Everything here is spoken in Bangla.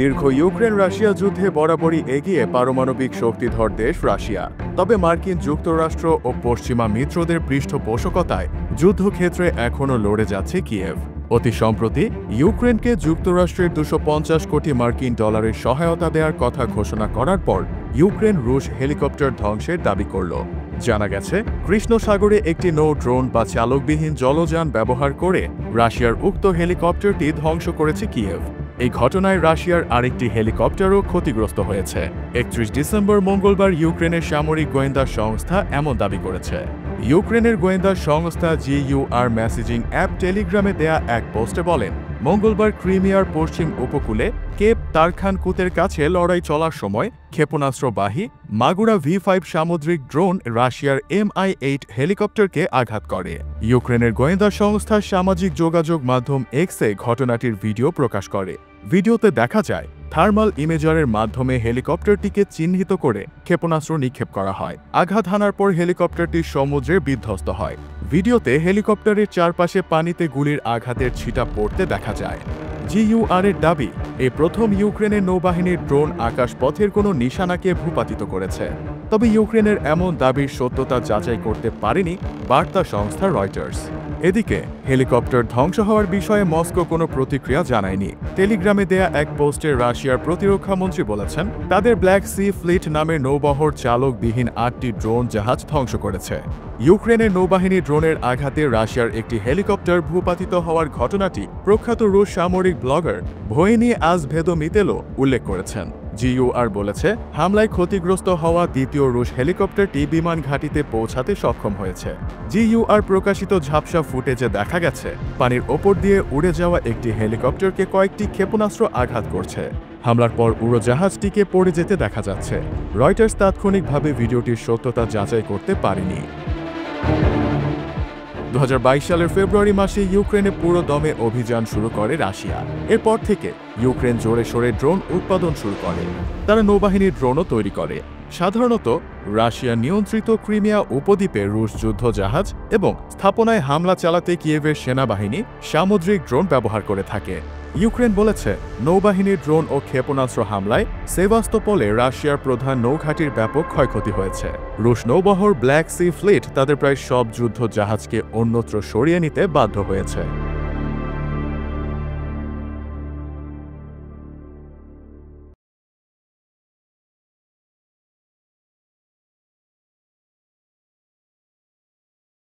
দীর্ঘ ইউক্রেন রাশিয়া যুদ্ধে বরাবরই এগিয়ে পারমাণবিক শক্তিধর দেশ রাশিয়া। তবে মার্কিন যুক্তরাষ্ট্র ও পশ্চিমা মিত্রদের পৃষ্ঠপোষকতায় যুদ্ধক্ষেত্রে এখনও লড়ে যাচ্ছে কিয়েভ। অতি সম্প্রতি ইউক্রেনকে যুক্তরাষ্ট্রের 250 কোটি মার্কিন ডলারের সহায়তা দেওয়ার কথা ঘোষণা করার পর ইউক্রেন রুশ হেলিকপ্টার ধ্বংসের দাবি করল। জানা গেছে, কৃষ্ণ সাগরে একটি নৌ ড্রোন বা চালকবিহীন জলযান ব্যবহার করে রাশিয়ার উক্ত হেলিকপ্টারটি ধ্বংস করেছে কিয়েভ। এই ঘটনায় রাশিয়ার আরেকটি হেলিকপ্টারও ক্ষতিগ্রস্ত হয়েছে। 31 ডিসেম্বর মঙ্গলবার ইউক্রেনের সামরিক গোয়েন্দা সংস্থা এমন দাবি করেছে। ইউক্রেনের গোয়েন্দা সংস্থা GUR মেসেজিং অ্যাপ টেলিগ্রামে দেয়া এক পোস্টে বলেন, মঙ্গলবার ক্রিমিয়ার পশ্চিম উপকূলে কেপ তারখানকুতের কাছে লড়াই চলার সময় ক্ষেপণাস্ত্রবাহী মাগুরা V5 সামুদ্রিক ড্রোন রাশিয়ার Mi-8 হেলিকপ্টারকে আঘাত করে। ইউক্রেনের গোয়েন্দা সংস্থার সামাজিক যোগাযোগ মাধ্যম এক্সে ঘটনাটির ভিডিও প্রকাশ করে। ভিডিওতে দেখা যায়, থার্মাল ইমেজারের মাধ্যমে হেলিকপ্টারটিকে চিহ্নিত করে ক্ষেপণাস্ত্র নিক্ষেপ করা হয়। আঘাত হানার পর হেলিকপ্টারটি সমুদ্রে বিধ্বস্ত হয়। ভিডিওতে হেলিকপ্টারের চারপাশে পানিতে গুলির আঘাতের ছিটা পড়তে দেখা যায়। GUR এর দাবি, এই প্রথম ইউক্রেনের নৌবাহিনীর ড্রোন আকাশপথের কোনো নিশানাকে ভূপাতিত করেছে। তবে ইউক্রেনের এমন দাবির সত্যতা যাচাই করতে পারেনি বার্তা সংস্থা রয়টার্স। এদিকে হেলিকপ্টার ধ্বংস হওয়ার বিষয়ে মস্কো কোনো প্রতিক্রিয়া জানায়নি। টেলিগ্রামে দেয়া এক পোস্টে রাশিয়ার প্রতিরক্ষামন্ত্রী বলেছেন, তাদের ব্ল্যাক সি ফ্লিট নামের নৌবহর চালকবিহীন 8টি ড্রোন জাহাজ ধ্বংস করেছে। ইউক্রেনের নৌবাহিনী ড্রোনের আঘাতে রাশিয়ার একটি হেলিকপ্টার ভূপাতিত হওয়ার ঘটনাটি প্রখ্যাত রুশ সামরিক ব্লগার ভোয়েনি আজভেদোমিতেলো উল্লেখ করেছেন। GUR বলেছে, হামলায় ক্ষতিগ্রস্ত হওয়া দ্বিতীয় রুশ হেলিকপ্টারটি বিমান ঘাঁটিতে পৌঁছাতে সক্ষম হয়েছে। GUR প্রকাশিত ঝাপসা ফুটেজে দেখা গেছে, পানির ওপর দিয়ে উড়ে যাওয়া একটি হেলিকপ্টারকে কয়েকটি ক্ষেপণাস্ত্র আঘাত করছে। হামলার পর উড়োজাহাজটিকে পড়ে যেতে দেখা যাচ্ছে। রয়টার্স তাৎক্ষণিকভাবে ভিডিওটির সত্যতা যাচাই করতে পারেনি। 2022 সালের ফেব্রুয়ারি মাসে ইউক্রেনে পুরো দমে অভিযান শুরু করে রাশিয়া। এরপর থেকে ইউক্রেন জোরে সোরে ড্রোন উৎপাদন শুরু করে। তারা নৌবাহিনীর ড্রোনও তৈরি করে। সাধারণত রাশিয়া নিয়ন্ত্রিত ক্রিমিয়া উপদ্বীপে রুশ যুদ্ধ জাহাজ এবং স্থাপনায় হামলা চালাতে কিয়েভের সেনাবাহিনী সামুদ্রিক ড্রোন ব্যবহার করে থাকে। ইউক্রেন বলেছে, নৌবাহিনীর ড্রোন ও ক্ষেপণাস্ত্র হামলায় সেভাস্তোপলে রাশিয়ার প্রধান নৌঘাঁটির ব্যাপক ক্ষয়ক্ষতি হয়েছে। রুশ নৌবহর ব্ল্যাক সি ফ্লিট তাদের প্রায় সব যুদ্ধ জাহাজকে অন্যত্র সরিয়ে নিতে বাধ্য হয়েছে।